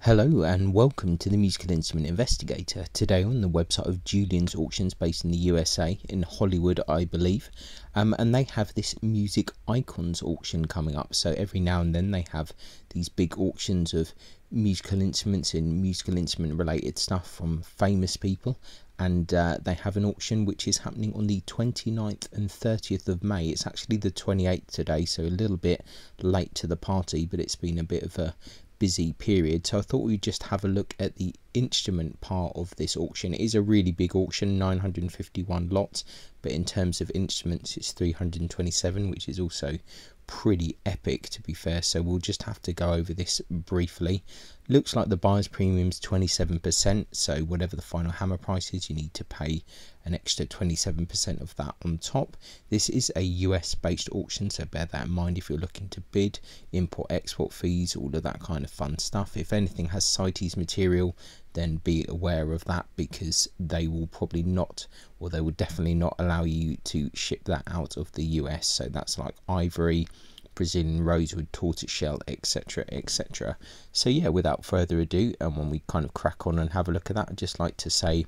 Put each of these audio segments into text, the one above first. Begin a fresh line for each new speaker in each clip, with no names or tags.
Hello and welcome to the Musical Instrument Investigator. Today on the website of Julien's Auctions based in the USA, in Hollywood I believe, and they have this Music Icons auction coming up. So every now and then they have these big auctions of musical instruments and musical instrument related stuff from famous people, and they have an auction which is happening on the 29th and 30th of May. It's actually the 28th today, so a little bit late to the party, but it's been a bit of a busy period, so I thought we'd just have a look at the instrument part of this auction. It is a really big auction, 951 lots, but in terms of instruments it's 327, which is also pretty epic to be fair, so we'll just have to go over this briefly. Looks like the buyer's premium is 27%, so whatever the final hammer price is, you need to pay an extra 27% of that on top. This is a US based auction, so bear that in mind if you're looking to bid. Import export fees, all of that kind of fun stuff. If anything has CITES material, then be aware of that, because they will probably not, or they will definitely not allow you to ship that out of the US. So that's like ivory, Brazilian rosewood, tortoiseshell, etc, etc. So yeah, without further ado, and when we kind of crack on and have a look at that, I'd just like to say,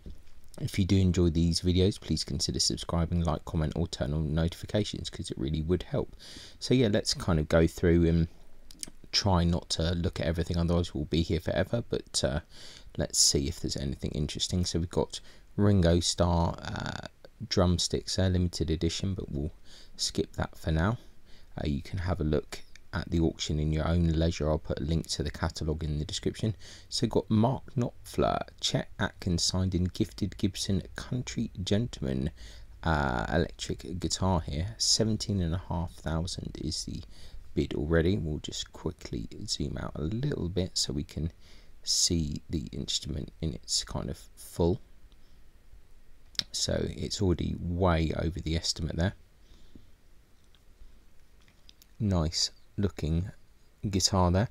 if you do enjoy these videos, please consider subscribing, like, comment, or turn on notifications, because it really would help. So yeah, let's kind of go through and try not to look at everything, otherwise we'll be here forever, but let's see if there's anything interesting. So we've got Ringo Starr drumsticks, limited edition, but we'll skip that for now. You can have a look at the auction in your own leisure. I'll put a link to the catalogue in the description. So we've got Mark Knopfler, Chet Atkins signed in gifted Gibson Country Gentleman electric guitar here. 17,500 is the bid already. We'll just quickly zoom out a little bit so we can see the instrument in its kind of full. So it's already way over the estimate there. Nice looking guitar there.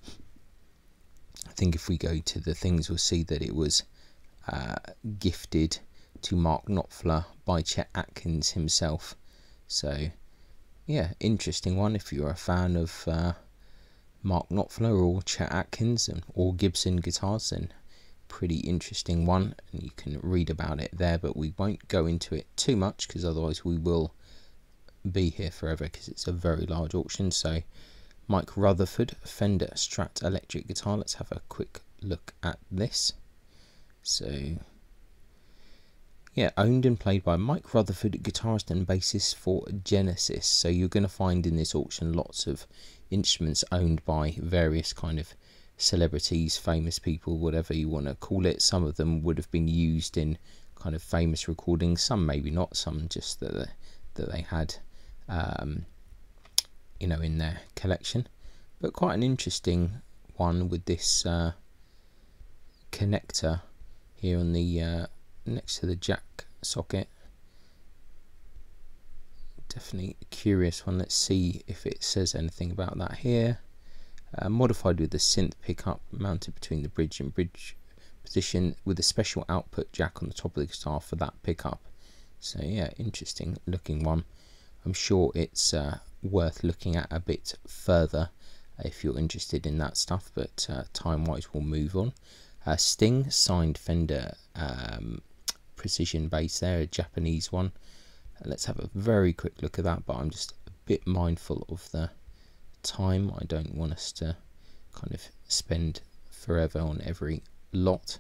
I think if we go to the things, we'll see that it was gifted to Mark Knopfler by Chet Atkins himself. So yeah, interesting one if you're a fan of Mark Knopfler or Chet Atkins or Gibson guitars, then pretty interesting one, and you can read about it there, but we won't go into it too much because otherwise we will be here forever, because it's a very large auction. So Mike Rutherford Fender Strat electric guitar, let's have a quick look at this. So yeah, owned and played by Mike Rutherford, guitarist and bassist for Genesis. So you're going to find in this auction lots of instruments owned by various kind of celebrities, famous people, whatever you want to call it. Some of them would have been used in kind of famous recordings, some maybe not, some just that they had you know, in their collection. But quite an interesting one with this connector here on the next to the jack socket. Definitely a curious one. Let's see if it says anything about that here. Modified with the synth pickup mounted between the bridge and bridge position, with a special output jack on the top of the guitar for that pickup. So yeah, interesting looking one. I'm sure it's worth looking at a bit further if you're interested in that stuff, but time wise we'll move on. Sting signed Fender precision bass there, a Japanese one. Let's have a very quick look at that, but I'm just a bit mindful of the time. I don't want us to kind of spend forever on every lot,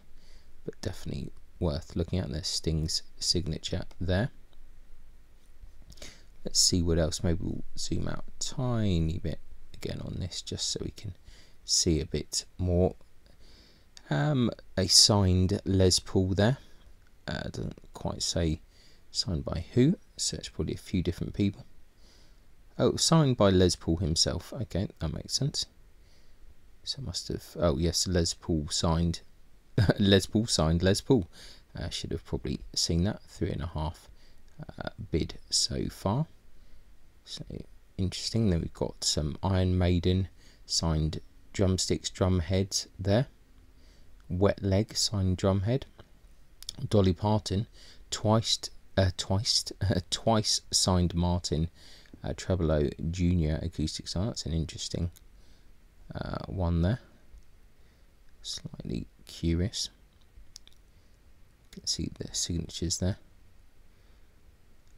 but definitely worth looking at. There's Sting's signature there. Let's see what else. Maybe we'll zoom out a tiny bit again on this just so we can see a bit more. A signed Les Paul there. Doesn't quite say signed by who, so it's probably a few different people. Oh, signed by Les Paul himself. Okay, that makes sense. So must have, oh yes, Les Paul signed Les Paul signed Les Paul. Should have probably seen that. 3.5 bid so far. So interesting. Then we've got some Iron Maiden signed drumsticks, drum heads there. Wet Leg signed drum head. Dolly Parton twice signed Martin Trebolo Junior acoustic guitar. That's an interesting one there. Slightly curious. You can see the signatures there.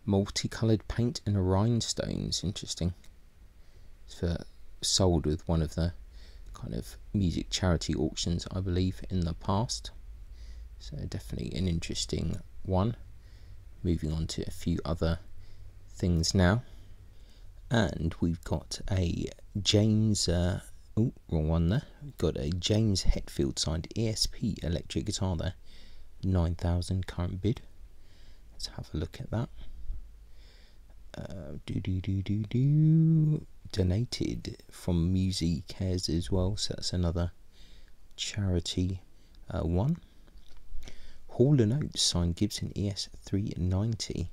Multicoloured paint and rhinestones. Interesting. It's sold with one of the kind of music charity auctions, I believe, in the past. So definitely an interesting one. Moving on to a few other things now. And we've got a James, oh, wrong one there. We've got a James Hetfield signed ESP electric guitar there. 9,000 current bid. Let's have a look at that. Donated from MusiCares as well, so that's another charity one. Hall & Oates signed Gibson ES390.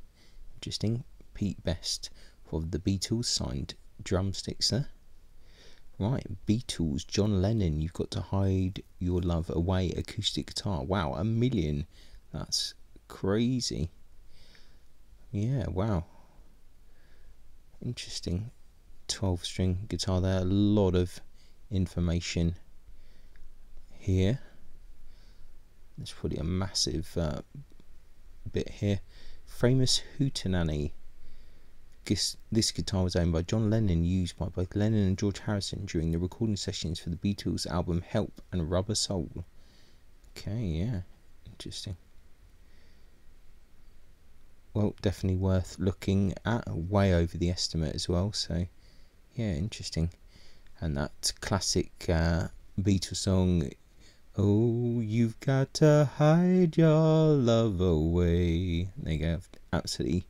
Interesting. Pete Best of the Beatles signed drumsticks there. Right, Beatles, John Lennon, You've Got to Hide Your Love Away acoustic guitar. Wow, 1 million. That's crazy. Yeah, wow. Interesting. 12-string guitar there. A lot of information here. There's probably a massive bit here. Famous Hootenanny. This guitar was owned by John Lennon, used by both Lennon and George Harrison during the recording sessions for the Beatles album Help and Rubber Soul. Okay, yeah, interesting. Well, definitely worth looking at. Way over the estimate as well, so yeah, interesting. And that classic Beatles song, Oh, you've got to hide your love away. There you go. I've absolutely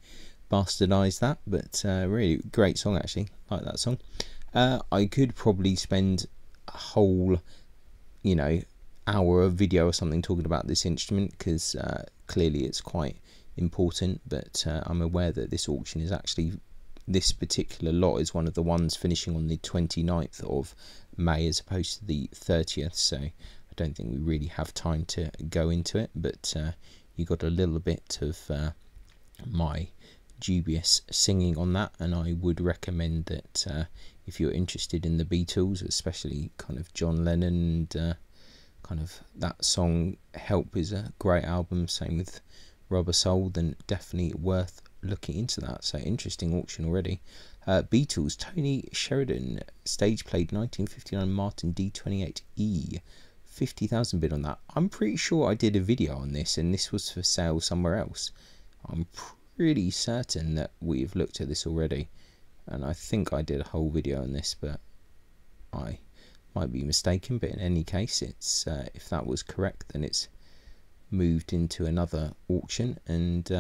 bastardized that, but really great song actually. Like that song. I could probably spend a whole, hour of video or something talking about this instrument, because clearly it's quite important, but I'm aware that this auction is actually, this particular lot is one of the ones finishing on the 29th of May as opposed to the 30th, so I don't think we really have time to go into it, but you got a little bit of my dubious singing on that, and I would recommend that if you're interested in the Beatles, especially kind of John Lennon and kind of that song Help is a great album, same with Rubber Soul, then definitely worth looking into that. So interesting auction already. Beatles, Tony Sheridan, stage played 1959 Martin D28E, 50,000 bid on that. I'm pretty sure I did a video on this, and this was for sale somewhere else. I'm pretty certain that we've looked at this already, and I think I did a whole video on this, but I might be mistaken. But in any case, it's if that was correct, then it's moved into another auction, and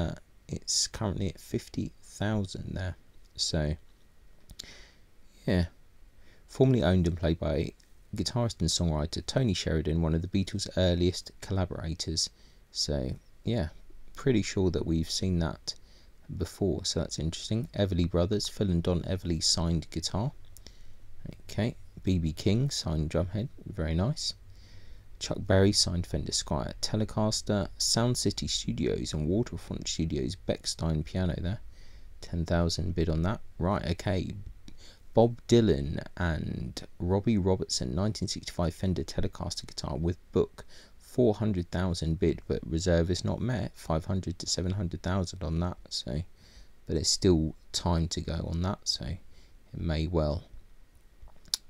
it's currently at 50,000 there. So yeah, formerly owned and played by guitarist and songwriter Tony Sheridan, one of the Beatles' earliest collaborators. So yeah, pretty sure that we've seen that before, so that's interesting. Everly Brothers, Phil and Don Everly signed guitar. Okay, B.B. King signed drumhead, very nice. Chuck Berry signed Fender Squier Telecaster. Sound City Studios and Waterfront Studios Beckstein piano there, 10,000 bid on that. Right, okay. Bob Dylan and Robbie Robertson, 1965 Fender Telecaster guitar with book, 400,000 bid, but reserve is not met, 500 to 700,000 on that. So, but there's still time to go on that, so it may well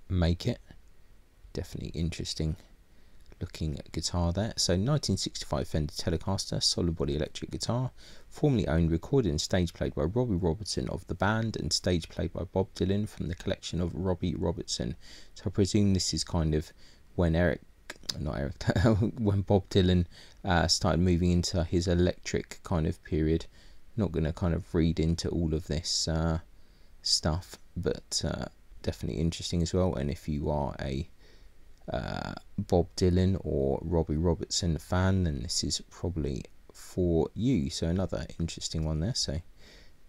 make it. Definitely interesting looking at guitar there. So 1965 Fender Telecaster, solid body electric guitar, formerly owned, recorded and stage played by Robbie Robertson of the band, and stage played by Bob Dylan from the collection of Robbie Robertson. So I presume this is kind of when when Bob Dylan started moving into his electric kind of period. Not going to kind of read into all of this stuff, but definitely interesting as well. And if you are a Bob Dylan or Robbie Robertson fan, then this is probably for you. So another interesting one there. So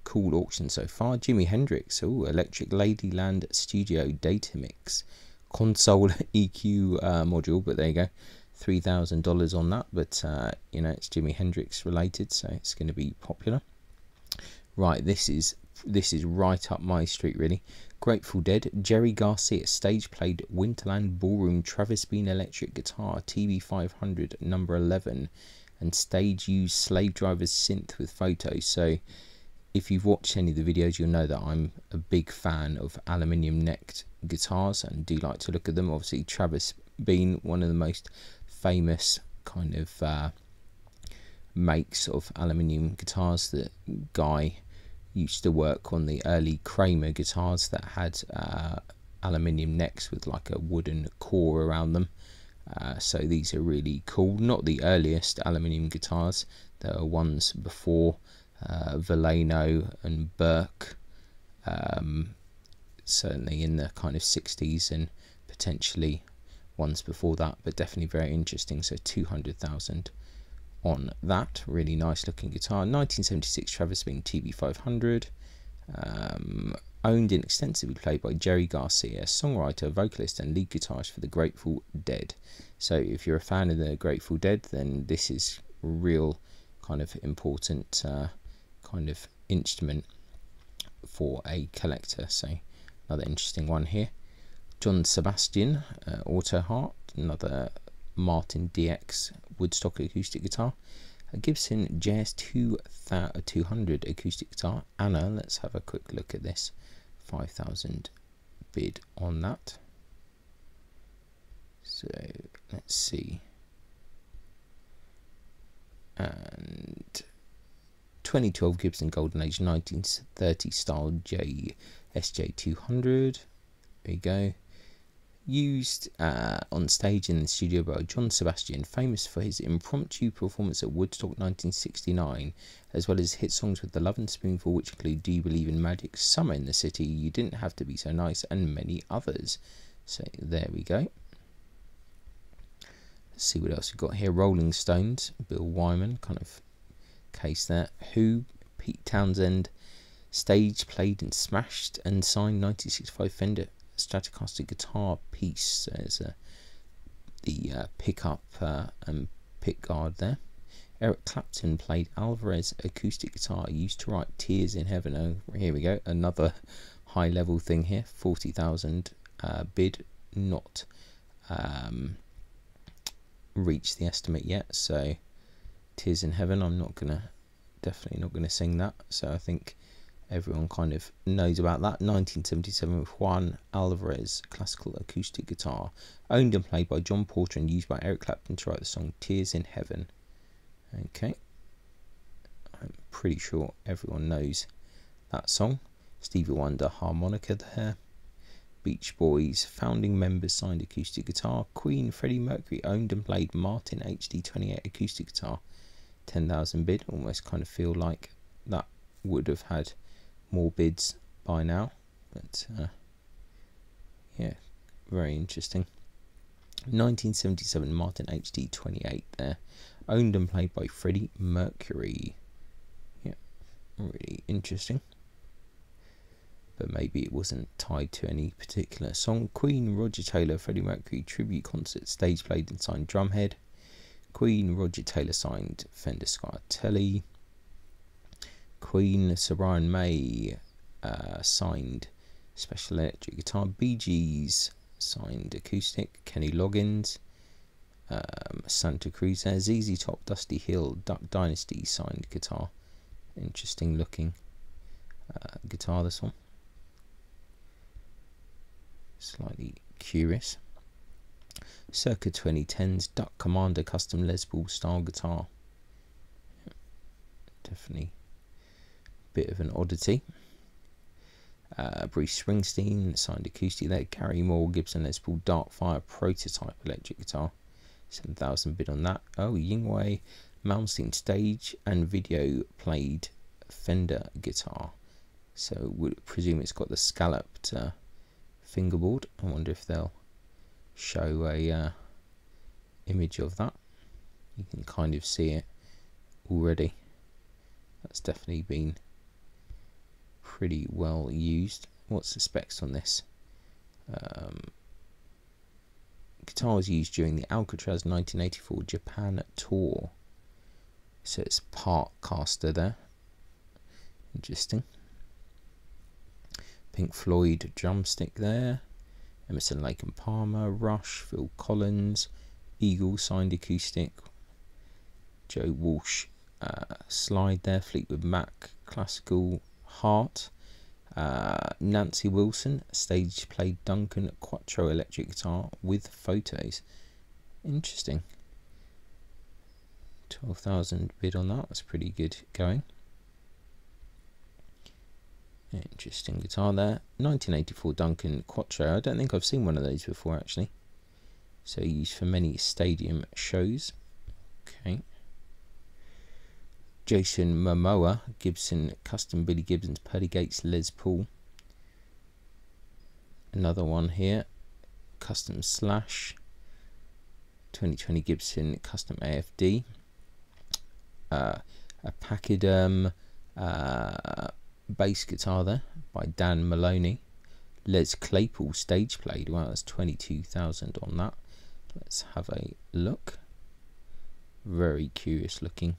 cool auction so far. Jimi Hendrix, electric Ladyland Studio data mix console EQ module, but there you go, $3,000 on that. But it's Jimi Hendrix related, so it's going to be popular. Right, this is this is right up my street really. Grateful Dead, Jerry Garcia, stage played Winterland Ballroom Travis Bean electric guitar, TV 500 number 11, and stage used Slave Driver's synth with photos. So if you've watched any of the videos, you'll know that I'm a big fan of aluminium necked guitars and do like to look at them. Obviously Travis Bean, one of the most famous kind of makes of aluminium guitars. The guy used to work on the early Kramer guitars that had aluminium necks with like a wooden core around them. So these are really cool. Not the earliest aluminium guitars, there are ones before Vallejo and Burke, certainly in the kind of 60s, and potentially ones before that, but definitely very interesting. So 200,000 on that. Really nice looking guitar. 1976 Travis Bean TV 500, owned and extensively played by Jerry Garcia, songwriter, vocalist and lead guitarist for the Grateful Dead. So if you're a fan of the Grateful Dead, then this is a real kind of important kind of instrument for a collector. So another interesting one here. John Sebastian Auto Heart, another Martin DX Woodstock acoustic guitar. A Gibson JS 200 acoustic guitar. Anna, let's have a quick look at this. 5,000 bid on that. So let's see. And 2012 Gibson Golden Age 1930 style SJ 200. There you go. Used on stage in the studio by John Sebastian, famous for his impromptu performance at Woodstock 1969, as well as hit songs with The Love and Spoonful, which include Do You Believe in Magic, Summer in the City, You Didn't Have to Be So Nice, and many others. So there we go. Let's see what else we've got here. Rolling Stones, Bill Wyman, kind of case there. Who, Pete Townsend, stage played and smashed and signed 1965 Fender Stratocaster guitar piece. There's the pickup and pick guard there. Eric Clapton played Alvarez acoustic guitar used to write Tears in Heaven. Oh, here we go, another high level thing here. 40,000 bid, not reached the estimate yet. So Tears in Heaven, I'm definitely not gonna sing that. So I think everyone kind of knows about that. 1977 with Juan Alvarez classical acoustic guitar, owned and played by John Porter and used by Eric Clapton to write the song Tears in Heaven. Okay, I'm pretty sure everyone knows that song. Stevie Wonder harmonica there. Beach Boys founding members signed acoustic guitar. Queen, Freddie Mercury owned and played Martin HD28 acoustic guitar. 10,000 bid. Almost kind of feel like that would have had more bids by now, but yeah, very interesting. 1977 Martin HD28 there, owned and played by Freddie Mercury. Yeah, really interesting, but maybe it wasn't tied to any particular song. Queen, Roger Taylor, Freddie Mercury tribute concert, stage played and signed Drumhead. Queen, Roger Taylor signed Fender Scartelli. Queen, Sir Brian May signed special electric guitar. Bee Gees signed acoustic. Kenny Loggins, Santa Cruz there. ZZ Top, Dusty Hill, Duck Dynasty signed guitar. Interesting looking guitar, this one. Slightly curious. Circa 2010s Duck Commander custom Les Paul style guitar. Definitely bit of an oddity. Bruce Springsteen signed acoustic there. Gary Moore Gibson Les Paul Darkfire prototype electric guitar. 7,000 bid on that. Oh, Yingwei Malmsteen stage and video played Fender guitar. So would presume it's got the scalloped fingerboard. I wonder if they'll show a image of that. You can kind of see it already. That's definitely been pretty well used. What's the specs on this? Guitar was used during the Alcatraz 1984 Japan tour. So it's part caster there. Interesting. Pink Floyd drumstick there. Emerson, Lake and Palmer, Rush, Phil Collins, Eagle signed acoustic, Joe Walsh slide there, Fleetwood Mac classical, Heart, Nancy Wilson stage played Duncan Quattro electric guitar with photos. Interesting. 12,000 bid on that. That's pretty good going. Interesting guitar there. 1984 Duncan Quattro. I don't think I've seen one of those before actually. So used for many stadium shows. Okay. Jason Momoa Gibson custom Billy Gibbons Pearly Gates Les Paul. Another one here. Custom Slash. 2020 Gibson custom AFD. A Pachyderm bass guitar there by Dan Maloney. Les Claypool stage played. Wow, that's 22,000 on that. Let's have a look. Very curious looking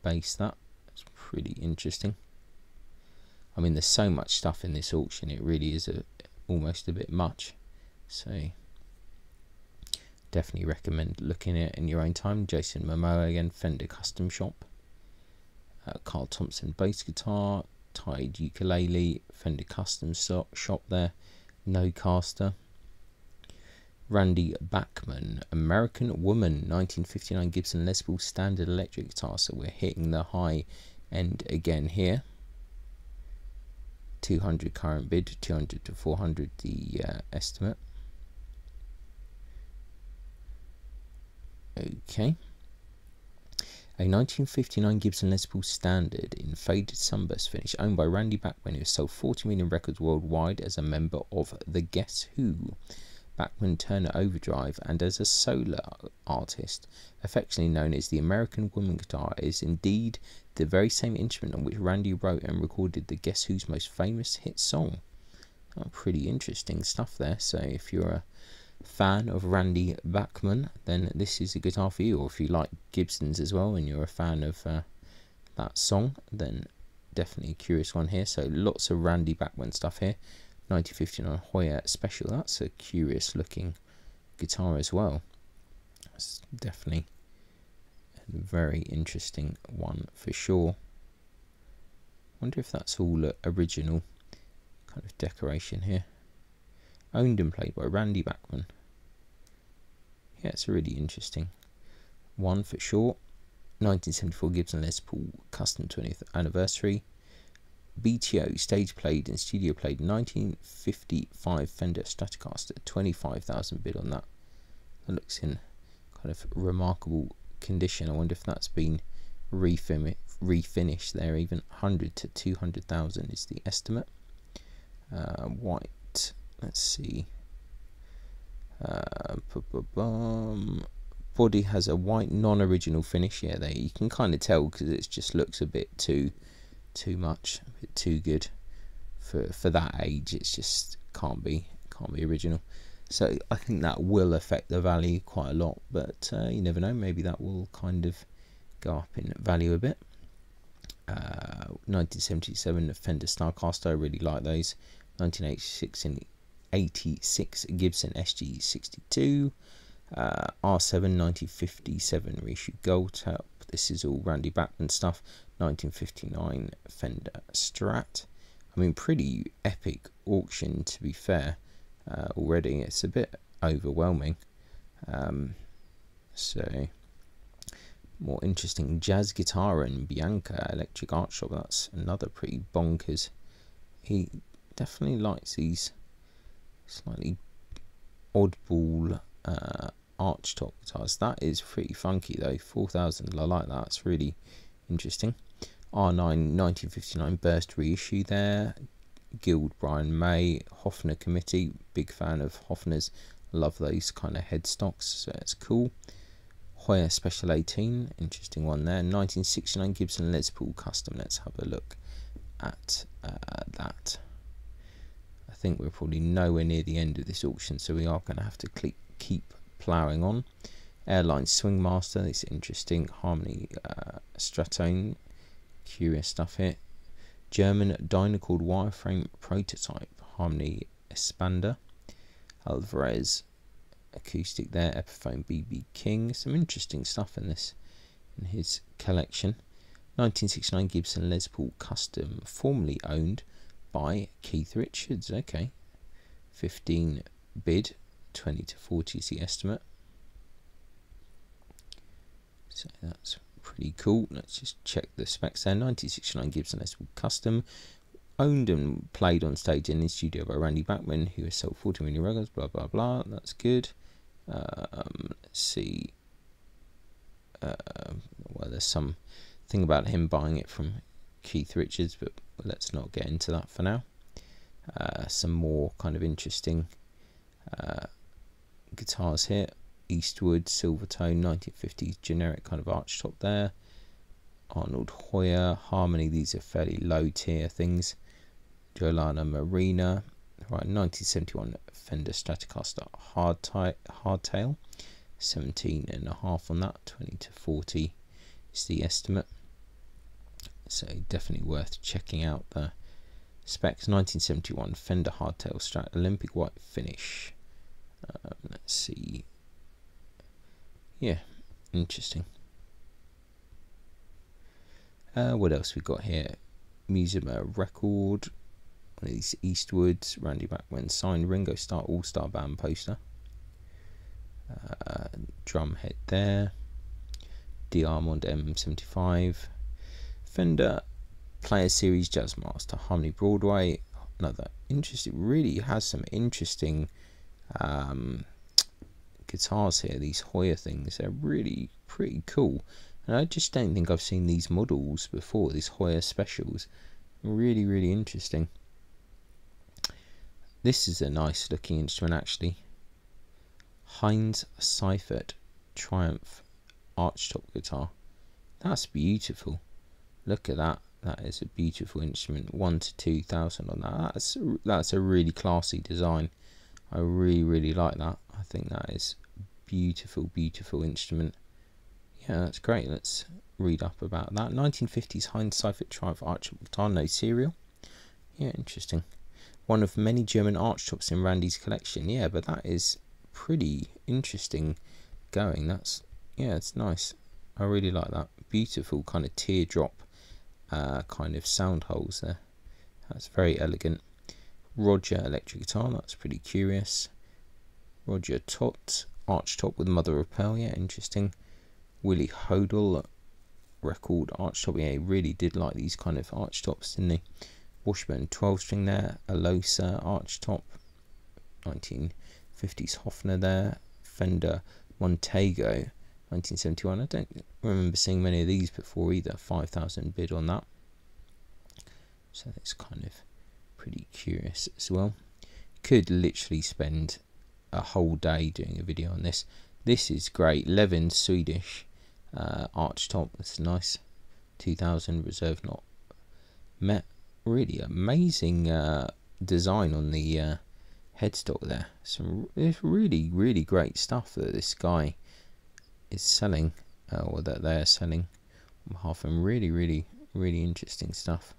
bass. That's pretty interesting. I mean, there's so much stuff in this auction, it really is almost a bit much, so definitely recommend looking at it in your own time. Jason Momoa again, Fender Custom Shop. Carl Thompson bass guitar, Tide ukulele, Fender Custom Shop there, No Caster. Randy Bachman, American Woman, 1959 Gibson Les Paul standard electric guitar. So we're hitting the high end again here. 200 current bid, 200 to 400 the estimate. Okay. A 1959 Gibson Les Paul standard in faded sunburst finish, owned by Randy Bachman, who has sold 40 million records worldwide as a member of the Guess Who, Bachman Turner Overdrive, and as a solo artist, affectionately known as the American Woman guitar, is indeed the very same instrument on which Randy wrote and recorded the Guess Who's most famous hit song. Oh, pretty interesting stuff there. So if you're a fan of Randy Bachman, then this is a guitar for you. Or if you like Gibsons as well and you're a fan of that song, then definitely a curious one here. So lots of Randy Bachman stuff here. 1959 Hoyer Special. That's a curious looking guitar as well. It's definitely a very interesting one for sure. Wonder if that's all original kind of decoration here. Owned and played by Randy Bachman. Yeah, it's a really interesting one for sure. 1974 Gibson Les Paul Custom 20th Anniversary. BTO stage played and studio played 1955 Fender Stratocaster, 25,000 bid on that. That looks in kind of remarkable condition. I wonder if that's been refinished there. Even 100 to 200,000 is the estimate. White. Let's see. Body has a white non-original finish. Yeah, there you can kind of tell because it just looks a bit too much, a bit too good for that age. It's just can't be original. So I think that will affect the value quite a lot, but you never know, maybe that will kind of go up in value a bit. 1977 Fender Starcaster, I really like those. 1986 Gibson SG62, R7 1957 reissue gold top. This is all Randy Bachman stuff. 1959 Fender Strat. I mean, pretty epic auction to be fair. Already it's a bit overwhelming. So more interesting, Jazz Guitar and Bianca Electric Art Shop. That's another pretty bonkers. He definitely likes these slightly oddball archtop guitars. That is pretty funky though. 4,000. I like that. It's really interesting. R9 1959 Burst reissue there. Guild Brian May, Hofner Committee. Big fan of Hofner's. Love those kind of headstocks, so it's cool. Hoyer Special 18, interesting one there. 1969 Gibson Les Paul Custom. Let's have a look at that. I think we're probably nowhere near the end of this auction, so we are going to have to keep ploughing on. Airline Swing Master, this is interesting. Harmony Stratone, curious stuff here. German Dynacord wireframe prototype, Harmony Expander, Alvarez acoustic there, Epiphone BB King. Some interesting stuff in his collection. 1969 Gibson Les Paul Custom, formerly owned by Keith Richards. Okay, 15 bid, 20 to 40 is the estimate. So that's pretty cool. Let's just check the specs there. 1969 Gibson Les Paul Custom, owned and played on stage in the studio by Randy Bachman, who has sold 40 million records, blah blah blah. That's good. Let's see. Well, there's some thing about him buying it from Keith Richards, but let's not get into that for now. Some more kind of interesting guitars here. Eastwood Silvertone 1950s generic kind of archtop there. Arnold Hoyer Harmony, these are fairly low tier things. Giuliano Marina, right, 1971 Fender Stratocaster hardtail, 17.5 on that, 20 to 40 is the estimate. So definitely worth checking out the specs. 1971 Fender hardtail Strat Olympic white finish. Let's see. Yeah, interesting. What else we got here? Musima record. One of these Eastwoods, Randy Bachman signed Ringo Starr All-Star Band poster. Drum head there. D'Armond M75. Fender Player Series Jazzmaster Harmony Broadway. Another interesting, really has some interesting guitars here. These Hoyer things, they're really pretty cool. And I just don't think I've seen these models before, these Hoyer specials. Really, really interesting. This is a nice looking instrument actually. Heinz Seifert Triumph archtop guitar. That's beautiful. Look at that. That is a beautiful instrument. 1,000 to 2,000 on that. That's a really classy design. I really like that. I think that is beautiful, beautiful instrument. Yeah, that's great. Let's read up about that. 1950s Heinz Seifert Triumph archtop guitar, no serial. Yeah, interesting. One of many German archtops in Randy's collection. Yeah, but that is pretty interesting going. That's, yeah, it's nice. I really like that. Beautiful kind of teardrop kind of sound holes there. That's very elegant. Roger electric guitar, that's pretty curious. Roger Tot archtop with mother of pearl, yeah, interesting. Willie Hodel record archtop, yeah, he really did like these kind of archtops, didn't he? Washburn 12 string there. Alosa archtop, 1950s Hofner there. Fender Montego 1971. I don't remember seeing many of these before either. 5,000 bid on that, so that's kind of pretty curious as well. Could literally spend a whole day doing a video on this. This is great. Levin Swedish archtop, that's nice. 2000 reserve not met. Really amazing design on the headstock there. It's really great stuff that this guy is selling, or that they're selling on behalf of him. Really interesting stuff.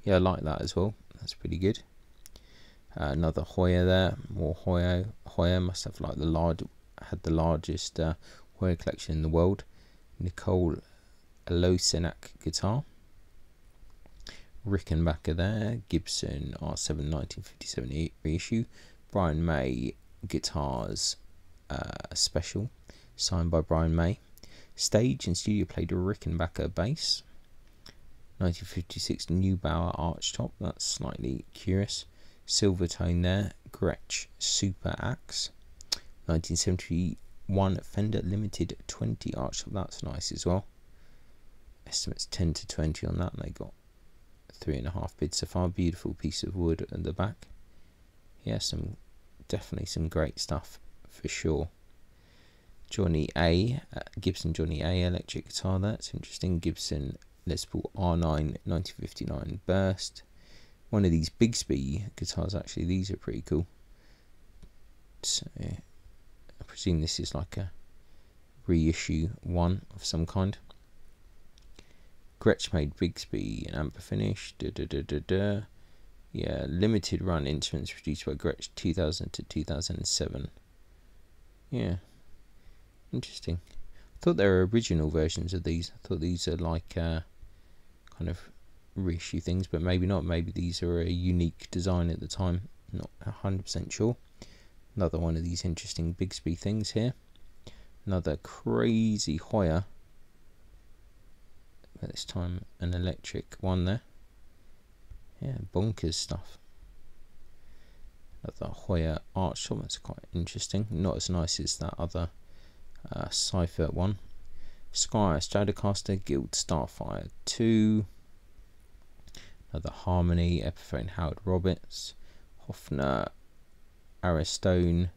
Yeah, I like that as well. That's pretty good. Another Hoyer there. More Hoyer. Hoyer must have like had the largest Hoyer collection in the world. Nicole Alosenak guitar. Rickenbacker there. Gibson R7 1957 reissue. Brian May guitars special, signed by Brian May. Stage and studio played Rickenbacker bass. 1956 Neubauer archtop, that's slightly curious. Silvertone there. Gretsch Super Axe. 1971 Fender Limited 20 archtop, that's nice as well. Estimates 10 to 20 on that, and they got 3.5 bids so far. Beautiful piece of wood at the back. Yeah, definitely some great stuff for sure. Johnny A, Gibson Johnny A electric guitar, that's interesting. Gibson Les Paul R9 1959 Burst. One of these Bigsby guitars actually, these are pretty cool. So I presume this is like a reissue one of some kind. Gretsch made Bigsby and Amber Finish. Yeah, limited run instruments produced by Gretsch 2000 to 2007. Yeah, interesting. I thought there were original versions of these. I thought these are like kind of reissue things, but maybe not. Maybe these are a unique design at the time. Not 100% sure. Another one of these interesting Bigsby things here. Another crazy Hoyer. But this time an electric one there. Yeah, bonkers stuff. Another Hoyer Archtop, that's quite interesting. Not as nice as that other Seifert one. Squire Stratocaster, Guild Starfire 2. Another Harmony, Epiphone Howard Roberts. Hofner Aristone.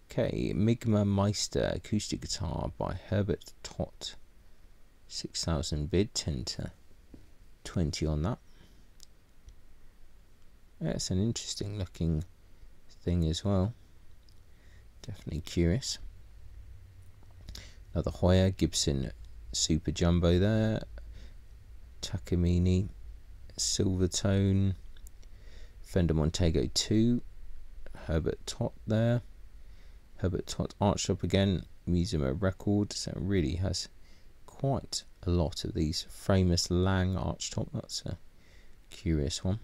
Okay, Migma Meister acoustic guitar by Herbert Tott. 6,000 bid, 10 to 20 on that. Yeah, it's an interesting looking thing as well. Definitely curious. Another Hoyer, Gibson Super Jumbo there. Takamine, Silvertone. Fender Montego 2. Herbert Tott there. Herbert Tott Archtop again. Musima record. So it really has quite a lot of these. Famous Lang Archtop. That's a curious one.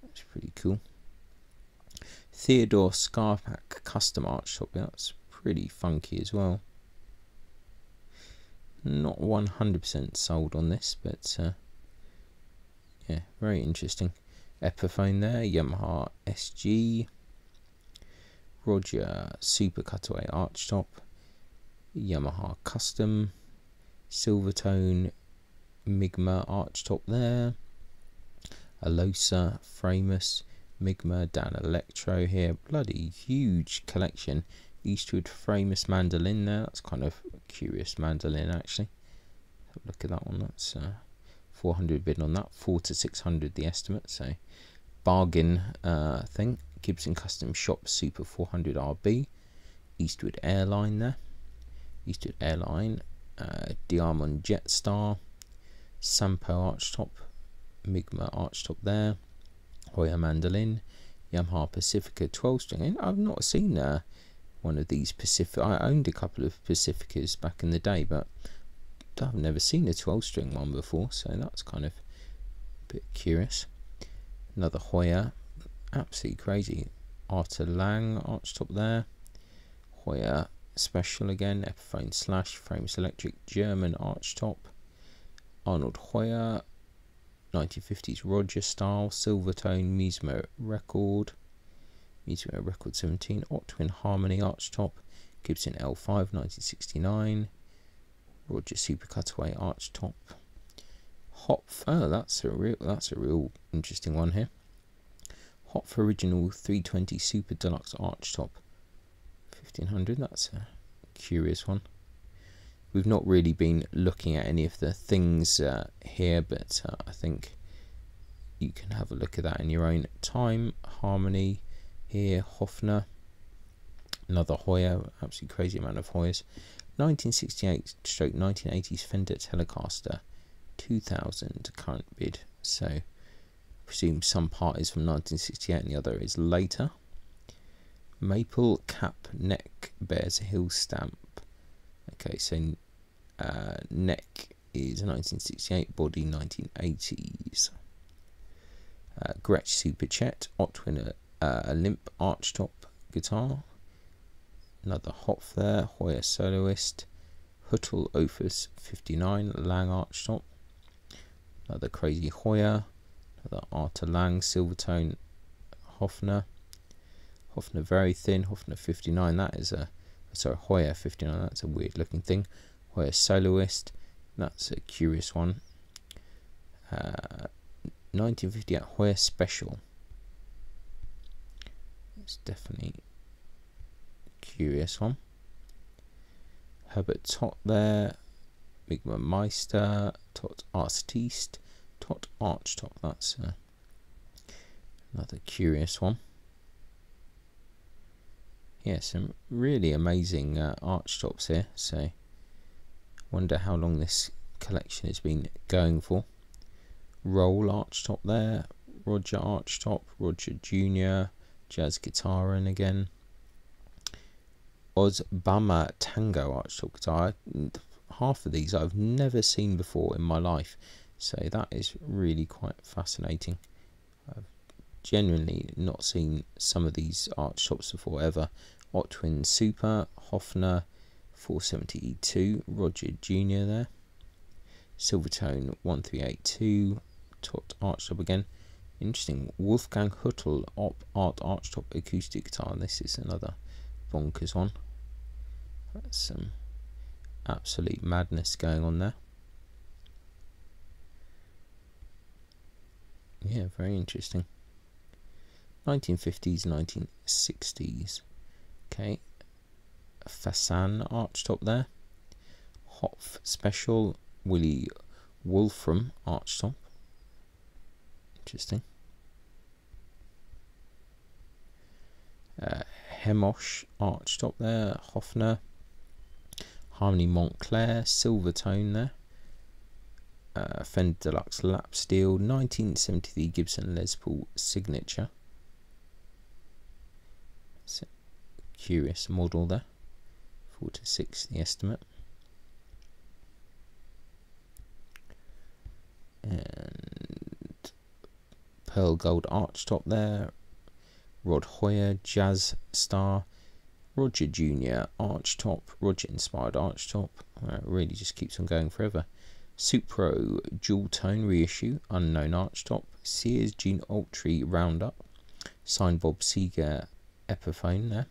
That's pretty cool. Theodore Scarpack Custom Archtop. That's pretty funky as well. Not 100% sold on this, but yeah, very interesting. Epiphone there, Yamaha SG. Roger Super Cutaway Archtop. Yamaha Custom. Silvertone Migma Archtop there. Alosa Framus Migma Dan Electro here. Bloody huge collection. Eastwood Framus mandolin there. That's kind of a curious mandolin actually. Have a look at that one. That's 400 bid on that. 4 to 600 the estimate. So bargain thing. Gibson Custom Shop Super 400 RB. Eastwood Airline there. Eastwood Airline. Diamond Jetstar. Sampo Archtop. Migma Archtop there. Hoyer mandolin. Yamaha Pacifica 12 string. I've not seen one of these Pacifica. I owned a couple of Pacificas back in the day, but I've never seen a 12 string one before, so that's kind of a bit curious. Another Hoyer, absolutely crazy. Arthur Lang Archtop there. Hoyer Special again. Epiphone Slash Frames Electric German Archtop. Arnold Hoyer 1950s Roger style. Silvertone Musimo record. Musimo record 17. Otwin Harmony Archtop. Gibson L5 1969. Roger Super Cutaway Archtop. Hopf, oh, that's a real interesting one here. Hopf Original 320 Super Deluxe Archtop 1500. That's a curious one. We've not really been looking at any of the things here, but I think you can have a look at that in your own time. Harmony here, Hofner. Another Hoyer, absolutely crazy amount of Hoyers. 1968/1980s Fender Telecaster 2000 current bid. So I presume some part is from 1968 and the other is later. Maple cap neck bears a hill stamp. Okay, so neck is 1968, body 1980s. Gretsch Super Chet, Otwin Olymp Archtop guitar. Another Hopf there, Hoyer Soloist. Huttel Opus 59, Lang Archtop. Another crazy Hoyer. Another Arthur Lang, Silvertone, Hofner. Hofner very thin, Hofner 59, that is a, sorry, Hoyer 59, that's a weird looking thing. Hoyer Soloist, that's a curious one. 1958 Hoyer Special. It's definitely curious one. Herbert Tott there. Migma Meister. Tott Artiste. Tott Archtop. That's another curious one. Yeah, some really amazing arch tops here. So wonder how long this collection has been going for. Roll arch top there, Roger arch top, Roger Junior, jazz guitar, and again Ozbama Tango arch top guitar. Half of these I've never seen before in my life, so that is really quite fascinating. I've genuinely not seen some of these arch tops before ever. Otwin Super, Hofner 470E2, Roger Junior there, Silvertone 1382, top arch top again. Interesting, Wolfgang Huttel Op Art arch top acoustic guitar. This is another bonkers one. That's some absolute madness going on there. Yeah, very interesting. 1950s, 1960s. Okay, Fasan arch top there. Hopf Special, Willie Wolfram arch top. Interesting. Hemosh arch top there. Hofner. Harmony Montclair, Silvertone there. Fender Deluxe Lap Steel, 1973 Gibson Les Paul Signature. It's a curious model there. 4 to 6 the estimate. And Pearl Gold arch top there. Rod Hoyer Jazz Star. Roger Junior arch top, Roger inspired arch top. It really just keeps on going forever. Supro dual tone reissue, unknown arch top. Sears Gene Autry roundup. Signed Bob Seger Epiphone there.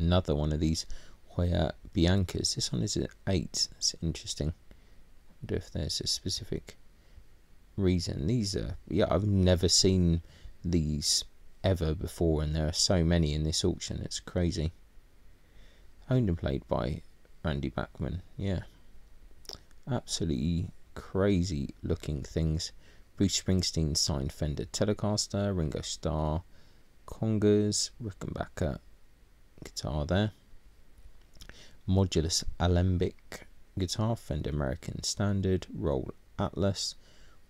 Another one of these Hoyer Biancas. This one is at 8. That's interesting. I wonder if there's a specific reason. These are, yeah, I've never seen these ever before, and there are so many in this auction. It's crazy. Owned and played by Randy Bachman. Yeah, absolutely crazy looking things. Bruce Springsteen signed Fender Telecaster, Ringo Starr congas, Rickenbacker guitar there. Modulus Alembic guitar, Fender American Standard, Roll Atlas,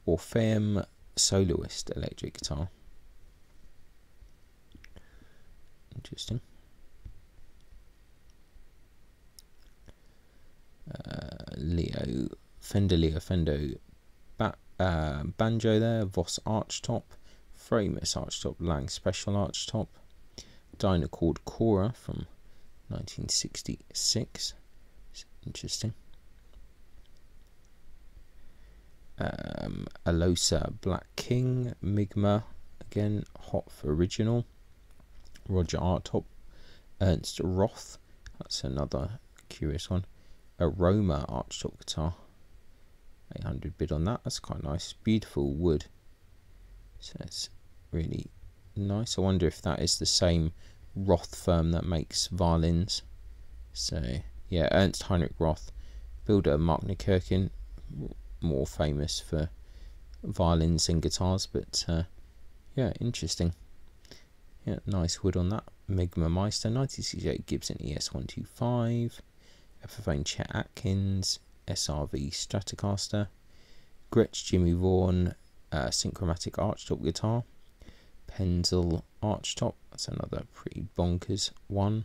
Orpheum Soloist electric guitar. Interesting. Fender banjo there, Voss arch top, Framus arch top, Lang special arch top, Dynacord Cora from 1966. It's interesting. Alosa Black King, Migma again, Hopf original. Roger art top, Ernst Roth, that's another curious one. Aroma arch top guitar, 800 bid on that. That's quite nice, beautiful wood, so it's really nice. I wonder if that is the same Roth firm that makes violins. So yeah, Ernst Heinrich Roth, builder Mark Nikirkin, more famous for violins and guitars, but yeah, interesting. Yeah, nice wood on that. Migma Meister 1968 Gibson ES125, Epiphone Chet Atkins, SRV Stratocaster, Gretsch Jimmy Vaughan Synchromatic archtop guitar, Penzel archtop, that's another pretty bonkers one.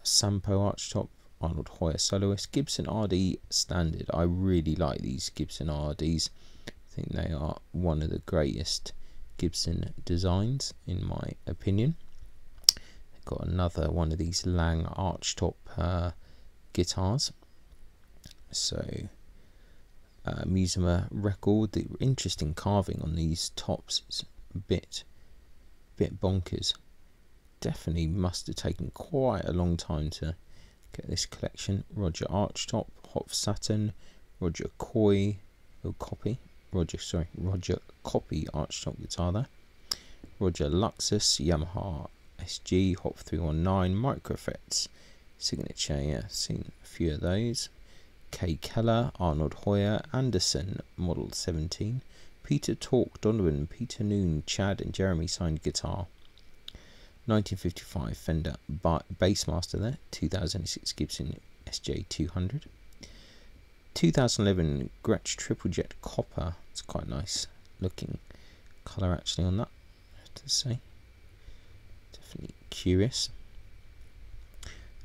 Sampo archtop, Arnold Hoyer soloist, Gibson RD standard. I really like these Gibson RDs. I think they are one of the greatest Gibson designs in my opinion. They've got another one of these Lang archtop guitars. So Musima record. The interesting carving on these tops is a bit bonkers. Definitely must have taken quite a long time to get this collection. Roger archtop, Hopf Saturn, Roger Coy, Roger Copy archtop guitar there. Roger Luxus, Yamaha SG, Hop 319, Microfets signature, yeah, seen a few of those. K Keller, Arnold Hoyer, Anderson, Model 17, Peter Tork, Donovan, Peter Noon, Chad and Jeremy signed guitar. 1955 Fender Bassmaster there. 2006 Gibson SJ200. 2011 Gretsch Triple Jet Copper. It's quite nice looking colour actually on that, I have to say. Definitely curious.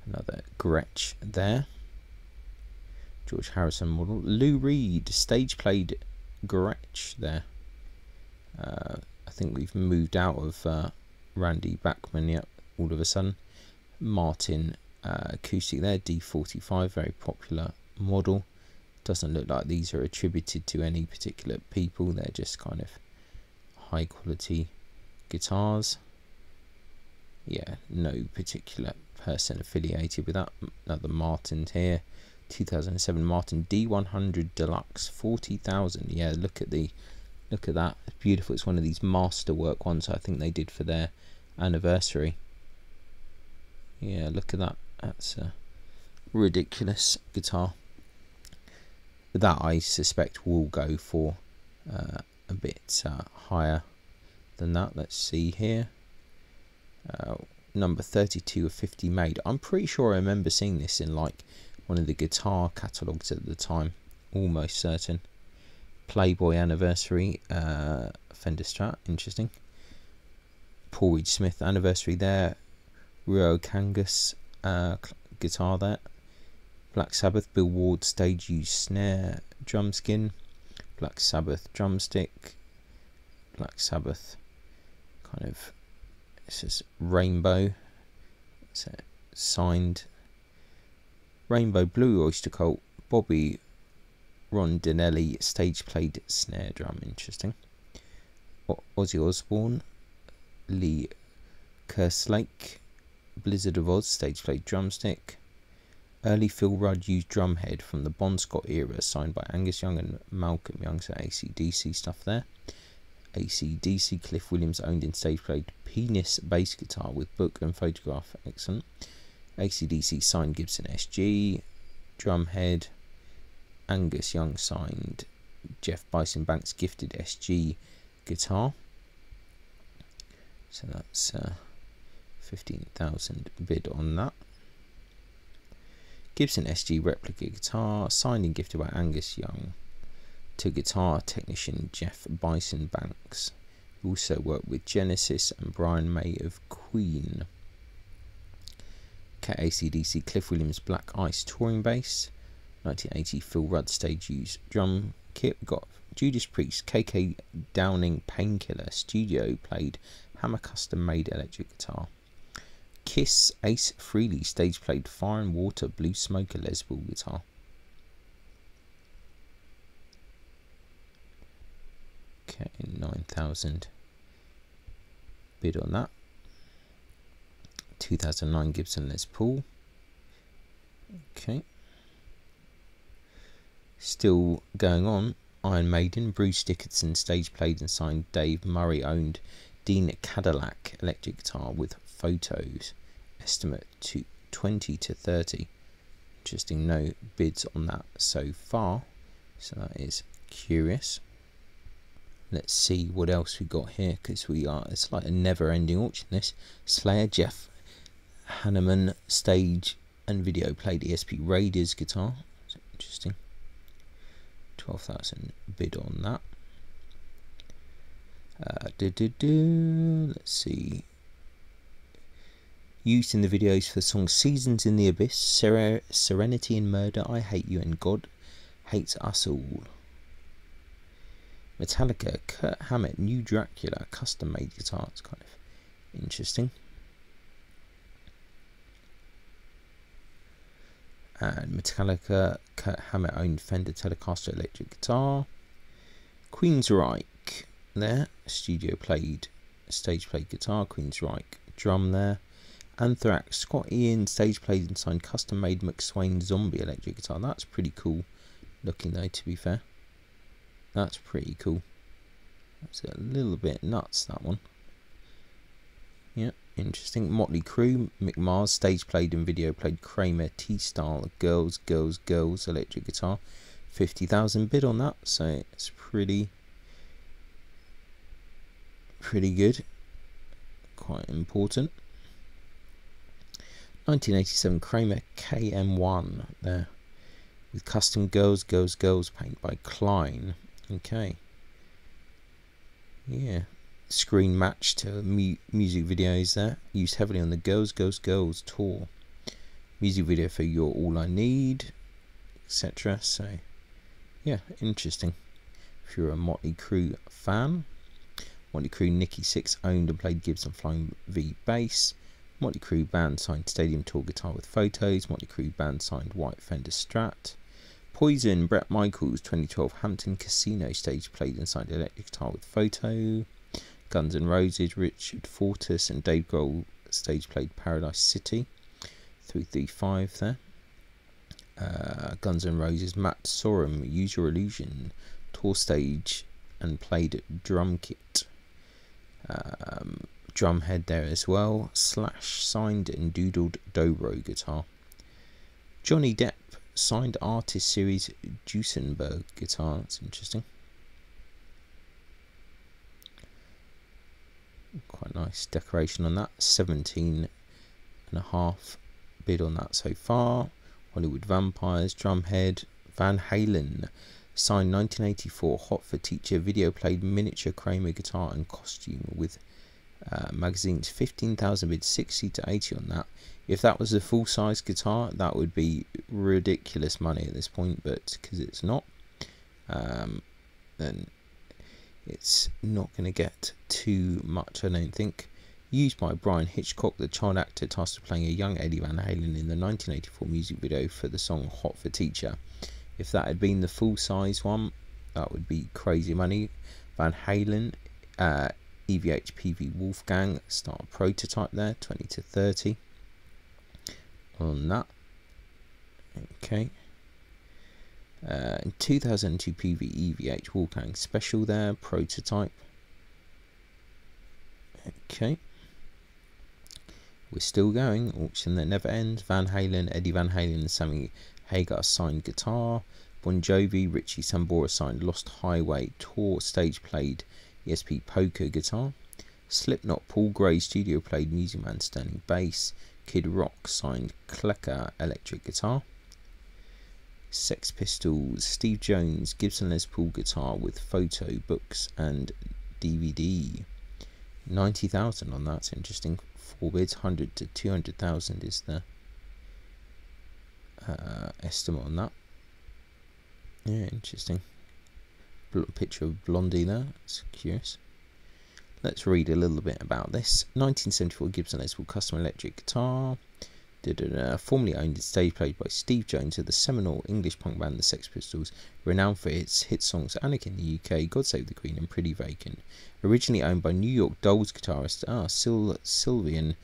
Another Gretsch there. George Harrison model. Lou Reed stage played Gretsch there. I think we've moved out of Randy Bachman yet all of a sudden. Martin acoustic there, D45, very popular model. Doesn't look like these are attributed to any particular people, they're just kind of high quality guitars. Yeah, no particular person affiliated with that. Another Martin here. 2007 Martin D100 Deluxe, 40,000. Yeah, look at that, it's beautiful. It's one of these masterwork ones I think they did for their anniversary. Yeah, look at that, that's a ridiculous guitar. That I suspect will go for a bit higher than that. Let's see here. Number 32 of 50 made. I'm pretty sure I remember seeing this in like one of the guitar catalogues at the time. Almost certain. Playboy anniversary Fender Strat. Interesting. Paul Reed Smith anniversary there. Rio Kangas guitar there. Black Sabbath Bill Ward stage used snare drum skin. Black Sabbath drumstick. Black Sabbath kind of, this is Rainbow. It's a signed Rainbow Blue Oyster Cult Bobby Rondinelli stage played snare drum. Interesting. Ozzy Osbourne, Lee Kerslake Blizzard of Oz stage played drumstick. Early Phil Rudd used drumhead from the Bon Scott era, signed by Angus Young and Malcolm Young, so AC/DC stuff there. AC/DC, Cliff Williams owned in stage played penis bass guitar with book and photograph, excellent. AC/DC signed Gibson SG, drumhead. Angus Young signed Jeff Bison Banks gifted SG guitar. So that's 15,000 bid on that. Gibson SG replica guitar, signed and gifted by Angus Young to guitar technician Jeff Bison Banks, who also worked with Genesis and Brian May of Queen. AC/DC Cliff Williams Black Ice touring bass. 1980 Phil Rudd stage used drum kit. We've got Judas Priest KK Downing Painkiller studio played Hammer custom made electric guitar. Kiss Ace Frehley stage played Fire and Water Blue Smoker Les Paul guitar. Okay, 9,000 bid on that. 2009 Gibson Les Paul. Okay. Still going on. Iron Maiden, Bruce Dickinson stage played and signed Dave Murray owned Dean Cadillac electric guitar with photos. Estimate to 20 to 30. Interesting, no bids on that so far, so that is curious. Let's see what else we got here, because it's like a never ending auction this. Slayer Jeff Hanneman stage and video played ESP Raiders guitar. So interesting. 12,000 bid on that. Let's see. Used in the videos for the song Seasons in the Abyss, Serenity and Murder, I Hate You and God Hates Us All. Metallica, Kurt Hammett, New Dracula, custom made guitar. It's kind of interesting. And Metallica, Kurt Hammett owned Fender Telecaster electric guitar. Queensryche there, studio played, stage played guitar. Queensryche drum there. Anthrax, Scott Ian stage played and signed custom made McSwain Zombie electric guitar. That's pretty cool looking though, to be fair. That's pretty cool. That's a little bit nuts, that one. Yeah, interesting. Motley Crue, Mick Mars stage played and video played Kramer T-Style Girls Girls Girls electric guitar. 50,000 bid on that, so it's pretty good. Quite important. 1987 Kramer KM1 there, with custom Girls, Girls, Girls paint by Klein. Okay. Yeah. Screen match to music videos there. Used heavily on the Girls, Girls, Girls tour. Music video for You're All I Need, etc. So, yeah, interesting. If you're a Motley Crue fan. Motley Crue Nicky Six owned and played Gibson Flying V bass. Motley Crue band signed Stadium Tour guitar with photos. Motley Crue band signed White Fender Strat. Poison, Bret Michaels 2012 Hampton Casino stage played and signed electric guitar with photo. Guns N' Roses, Richard Fortus and Dave Grohl stage played Paradise City. 335 there. Guns N' Roses, Matt Sorum, Use Your Illusion tour stage and played drum kit. Drumhead there as well. Slash signed and doodled dobro guitar. Johnny Depp signed Artist Series Duesenberg guitar. That's interesting. Quite nice decoration on that. 17.5 bid on that so far. Hollywood Vampires, Drumhead, Van Halen signed 1984 Hot for Teacher video played miniature Kramer guitar and costume with magazines. 15,000 bid, 60 to 80 on that. If that was a full size guitar, that would be ridiculous money at this point, but because it's not, then it's not going to get too much, I don't think. Used by Brian Hitchcock, the child actor tasked with playing a young Eddie Van Halen in the 1984 music video for the song Hot for Teacher. If that had been the full size one, that would be crazy money. Van Halen, EVH PV Wolfgang, start a prototype there, 20 to 30 on that. Okay. In 2002 PV EVH Wolfgang special there, prototype. Okay. We're still going, auction that never ends. Van Halen, Eddie Van Halen and Sammy Hagar signed guitar. Bon Jovi, Richie Sambora signed Lost Highway tour stage played ESP Poker guitar. Slipknot, Paul Gray studio played Music Man Sterling bass. Kid Rock signed Klecker electric guitar. Sex Pistols, Steve Jones, Gibson Les Paul guitar with photo books and DVD. 90,000 on that. It's interesting. 4 bids, 100 to 200,000 is the estimate on that. Yeah, interesting. Picture of Blondie there. It's curious. Let's read a little bit about this. 1974 Gibson Les Paul custom electric guitar. Formerly owned and stage played by Steve Jones of the seminal English punk band the Sex Pistols, renowned for its hit songs Anarchy in the UK, God Save the Queen and Pretty Vacant. Originally owned by New York Dolls guitarist Sylvian.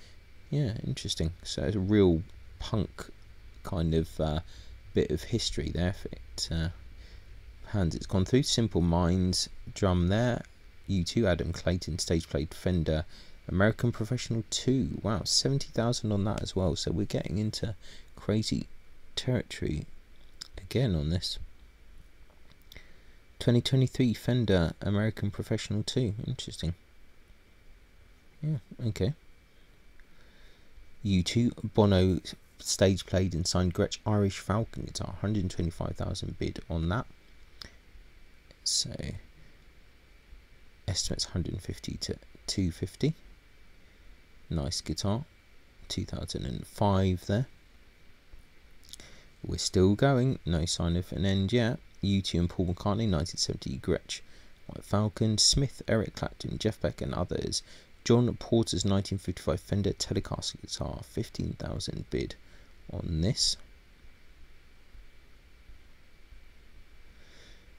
Yeah, interesting. So it's a real punk kind of bit of history there for it. Hands it's gone through. Simple Minds drum there. U2 Adam Clayton stage played Fender American Professional 2. Wow, 70,000 on that as well. So we're getting into crazy territory again on this. 2023 Fender American Professional 2. Interesting. Yeah, okay. U2 Bono stage played and signed Gretsch Irish Falcon guitar. 125,000 bid on that. So estimates 150 to 250. Nice guitar. 2005 there. We're still going. No sign of an end yet. U2 and Paul McCartney 1970 Gretsch White Falcon. Smith, Eric Clapton, Jeff Beck and others. John Porter's 1955 Fender Telecaster guitar. 15,000 bid on this.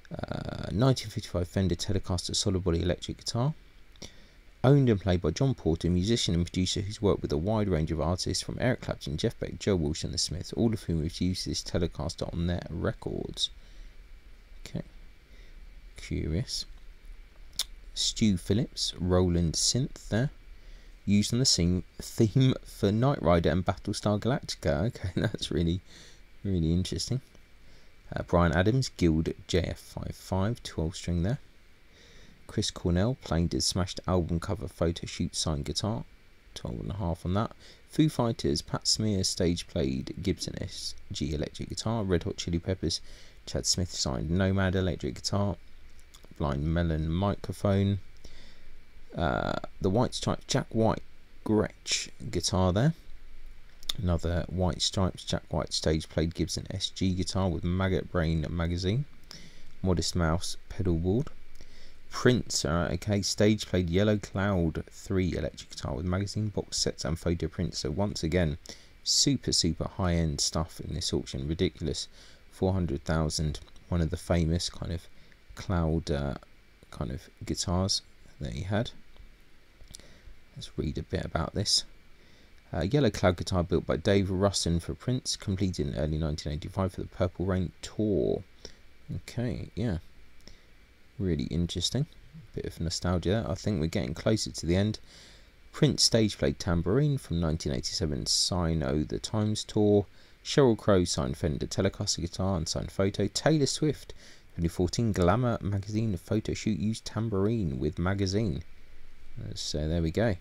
1955 Fender Telecaster solid body electric guitar. Owned and played by John Porter, musician and producer who's worked with a wide range of artists from Eric Clapton, Jeff Beck, Joe Walsh and the Smiths, all of whom have used this Telecaster on their records. Okay, curious. Stu Phillips, Roland synth there. Used on the theme for Knight Rider and Battlestar Galactica. Okay, that's really interesting. Brian Adams, Guild JF55, 12 string there. Chris Cornell playing his smashed album cover photo shoot signed guitar, 12.5 on that. Foo Fighters, Pat Smear stage played Gibson SG electric guitar. Red Hot Chili Peppers, Chad Smith signed Nomad electric guitar. Blind Melon microphone. The White Stripes, Jack White Gretsch guitar there. Another White Stripes, Jack White stage played Gibson SG guitar with Maggot Brain magazine. Modest Mouse pedal board. Prince, okay, stage played Yellow Cloud 3 electric guitar with magazine, box sets and photo prints. So once again, super high end stuff in this auction. Ridiculous. 400,000. One of the famous kind of cloud kind of guitars that he had. Let's read a bit about this. Yellow Cloud guitar built by Dave Russin for Prince, completed in early 1985 for the Purple Rain tour. Okay, yeah, really interesting. Bit of nostalgia there. I think we're getting closer to the end. Prince stage played Tambourine from 1987 Sign O' the Times tour. Sheryl Crow signed Fender Telecaster guitar and signed photo. Taylor Swift 2014 Glamour magazine photo shoot used Tambourine with magazine. So there we go,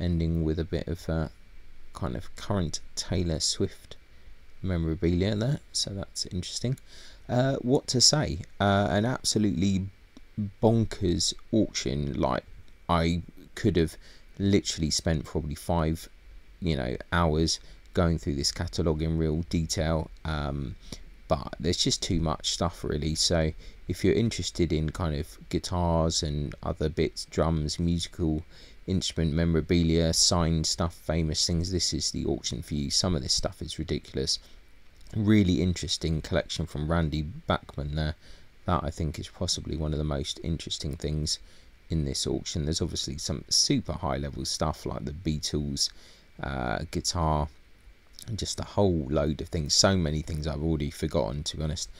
ending with a bit of kind of current Taylor Swift memorabilia there, so that's interesting. What to say, an absolutely bonkers auction. Like, I could have literally spent probably 5 hours going through this catalogue in real detail, but there's just too much stuff really. So if you're interested in kind of guitars and other bits, drums, musical instrument memorabilia, signed stuff, famous things, this is the auction for you. Some of this stuff is ridiculous. Really interesting collection from Randy Bachman there. That I think is possibly one of the most interesting things in this auction. There's obviously some super high level stuff like the Beatles guitar, and just a whole load of things. So many things I've already forgotten, to be honest,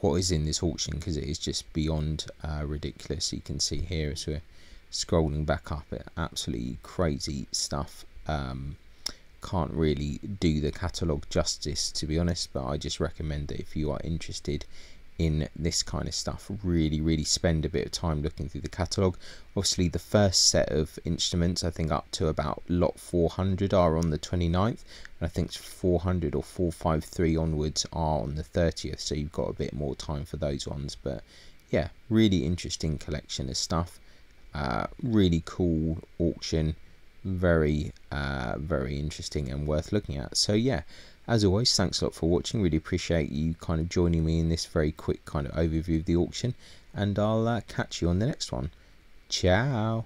what is in this auction, because it is just beyond ridiculous. You can see here as we're scrolling back up, absolutely crazy stuff. Can't really do the catalogue justice, to be honest, but I just recommend that if you are interested in this kind of stuff, really spend a bit of time looking through the catalogue. Obviously the first set of instruments, I think up to about lot 400 are on the 29th, and I think 400 or 453 onwards are on the 30th, so you've got a bit more time for those ones. But yeah, really interesting collection of stuff. Really cool auction, very interesting and worth looking at. So yeah, as always, thanks a lot for watching. Really appreciate you kind of joining me in this very quick kind of overview of the auction, and I'll catch you on the next one. Ciao.